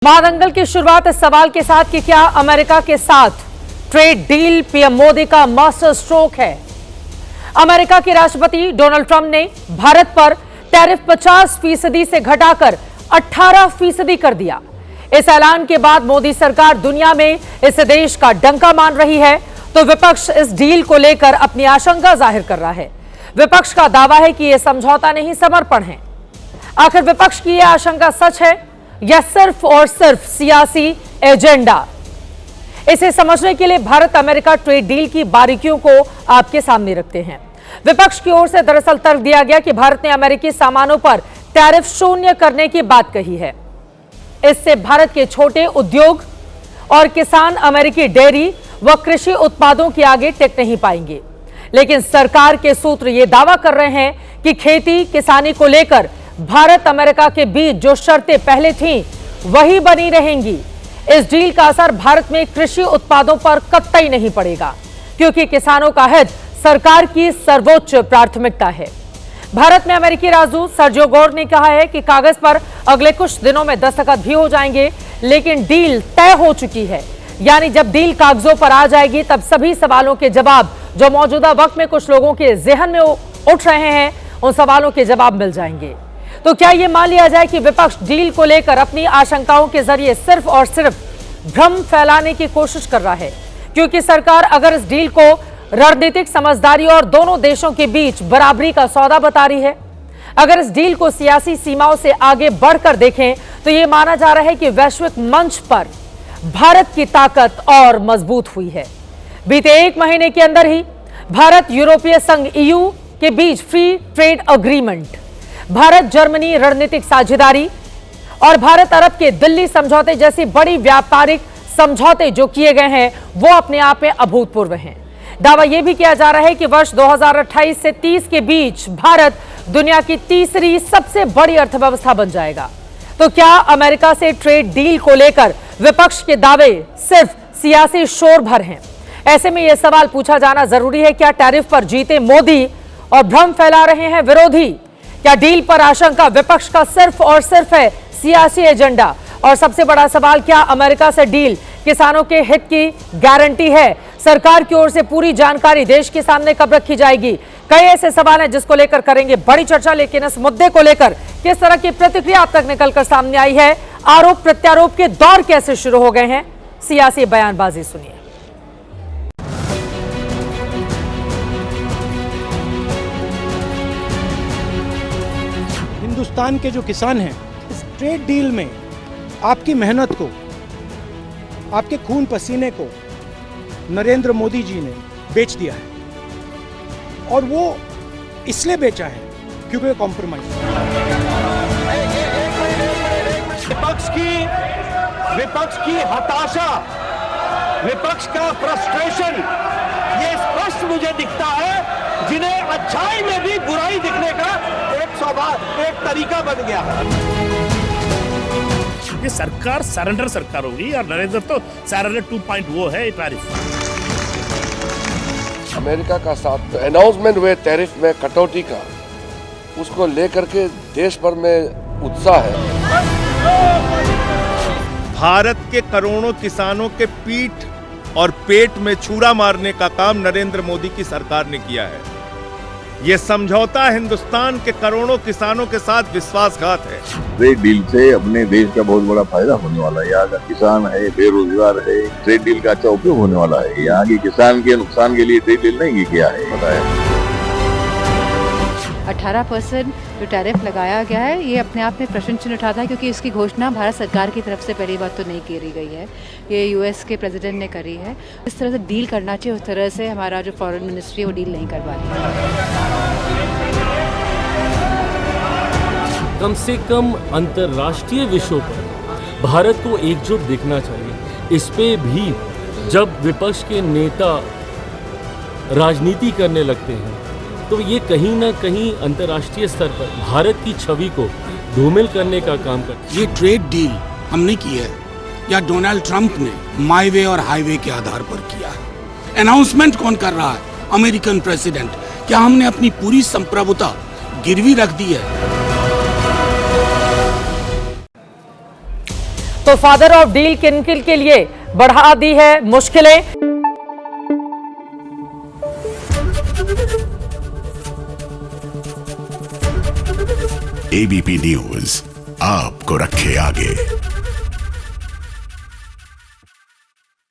महादंगल की शुरुआत इस सवाल के साथ कि क्या अमेरिका के साथ ट्रेड डील पीएम मोदी का मास्टर स्ट्रोक है। अमेरिका के राष्ट्रपति डोनाल्ड ट्रंप ने भारत पर टैरिफ 50% से घटाकर 18% कर दिया। इस ऐलान के बाद मोदी सरकार दुनिया में इस देश का डंका मान रही है, तो विपक्ष इस डील को लेकर अपनी आशंका जाहिर कर रहा है। विपक्ष का दावा है कि यह समझौता नहीं, समर्पण है। आखिर विपक्ष की यह आशंका सच है या सिर्फ और सिर्फ सियासी एजेंडा? इसे समझने के लिए भारत अमेरिका ट्रेड डील की बारीकियों को आपके सामने रखते हैं। विपक्ष की ओर से दरअसल तर्क दिया गया कि भारत ने अमेरिकी सामानों पर टैरिफ शून्य करने की बात कही है। इससे भारत के छोटे उद्योग और किसान अमेरिकी डेयरी व कृषि उत्पादों के आगे टिक नहीं पाएंगे। लेकिन सरकार के सूत्र यह दावा कर रहे हैं कि खेती किसानी को लेकर भारत अमेरिका के बीच जो शर्तें पहले थीं वही बनी रहेंगी। इस डील का असर भारत में कृषि उत्पादों पर कतई नहीं पड़ेगा, क्योंकि किसानों का हित सरकार की सर्वोच्च प्राथमिकता है। भारत में अमेरिकी राजदूत सर्जियो गौर ने कहा है कि कागज पर अगले कुछ दिनों में दस्तखत भी हो जाएंगे, लेकिन डील तय हो चुकी है। यानी जब डील कागजों पर आ जाएगी तब सभी सवालों के जवाब जो मौजूदा वक्त में कुछ लोगों के जहन में उठ रहे हैं, उन सवालों के जवाब मिल जाएंगे। तो क्या यह मान लिया जाए कि विपक्ष डील को लेकर अपनी आशंकाओं के जरिए सिर्फ और सिर्फ भ्रम फैलाने की कोशिश कर रहा है? क्योंकि सरकार अगर इस डील को रणनीतिक समझदारी और दोनों देशों के बीच बराबरी का सौदा बता रही है, अगर इस डील को सियासी सीमाओं से आगे बढ़कर देखें तो यह माना जा रहा है कि वैश्विक मंच पर भारत की ताकत और मजबूत हुई है। बीते एक महीने के अंदर ही भारत यूरोपीय संघ EU के बीच free trade agreement, Bharat Germany रणनीतिक साझेदारी और भारत अरब के दिल्ली समझौते जैसी बड़ी व्यापारिक समझौते जो किए गए हैं वो अपने आप में अभूतपूर्व हैं। दावा यह भी किया जा रहा है कि वर्ष 2028 से 30 के बीच भारत दुनिया की तीसरी सबसे बड़ी अर्थव्यवस्था बन जाएगा। तो क्या अमेरिका से ट्रेड डील को लेकर विपक्ष के दावे सिर्फ सियासी शोर भर हैं? ऐसे में यह सवाल पूछा जाना जरूरी है, क्या टैरिफ पर जीते मोदी और भ्रम फैला रहे हैं विरोधी? क्या डील पर आशंका विपक्ष का सिर्फ और सिर्फ है सियासी एजेंडा? और सबसे बड़ा सवाल, क्या अमेरिका से डील किसानों के हित की गारंटी है? सरकार की ओर से पूरी जानकारी देश के सामने कब रखी जाएगी? कई ऐसे सवाल हैं जिसको लेकर करेंगे बड़ी चर्चा। लेकिन इस मुद्दे को लेकर किस तरह की प्रतिक्रिया अब तक निकलकर सामने आई है? आरोप प्रत्यारोप के दौर कैसे शुरू हो गए हैं? सियासी बयानबाजी सुनिए। हिंदुस्तान के जो किसान हैं, इस ट्रेड डील में आपकी मेहनत को, आपके खून पसीने को नरेंद्र मोदी जी ने बेच दिया है। और वो इसलिए बेचा है क्योंकि वो कॉम्प्रोमाइज। विपक्ष की हताशा, विपक्ष का फ्रस्ट्रेशन ये स्पष्ट मुझे दिखता है, जिन्हें अच्छाई में भी बुराई दिखने का एक तरीका बन गया। ये सरकार सरकार होगी और नरेंद्र तो सरेंडर 2.0 है टैरिफ। अमेरिका का साथ अनाउंसमेंट हुए टैरिफ में कटौती का, उसको लेकर के देश भर में उत्साह है। भारत के करोड़ों किसानों के पीठ और पेट में छुरा मारने का काम नरेंद्र मोदी की सरकार ने किया है। ये समझौता हिंदुस्तान के करोड़ों किसानों के साथ विश्वासघात है। ट्रेड डील से अपने देश का बहुत बड़ा फायदा होने वाला है। यहाँ का किसान है, बेरोजगार है, ट्रेड डील का अच्छा उपयोग होने वाला है। यहाँ के किसान के नुकसान के लिए ट्रेड डील नहीं किया है, बताया। 18% जो टैरिफ लगाया गया है, ये अपने आप में प्रश्न चिन्ह उठाता है, क्योंकि इसकी घोषणा भारत सरकार की तरफ से पहली बात तो नहीं करी गई है, ये US के प्रेसिडेंट ने करी है। इस तरह से डील करना चाहिए, उस तरह से हमारा जो फॉरेन मिनिस्ट्री है वो डील नहीं कर पा रही। कम से कम अंतर्राष्ट्रीय विषयों पर भारत को एकजुट दिखना चाहिए। इस पे भी जब विपक्ष के नेता राजनीति करने लगते हैं तो ये कहीं ना कहीं अंतर्राष्ट्रीय स्तर पर भारत की छवि को धूमिल करने का काम करता है। ये ट्रेड डील हमने की है या डोनाल्ड ट्रंप ने माई वे और हाईवे के आधार पर किया है? अनाउंसमेंट कौन कर रहा है? American president. क्या हमने अपनी पूरी संप्रभुता गिरवी रख दी है? तो फादर ऑफ डील किन के लिए बढ़ा दी है मुश्किलें। एबीपी न्यूज आपको रखे आगे।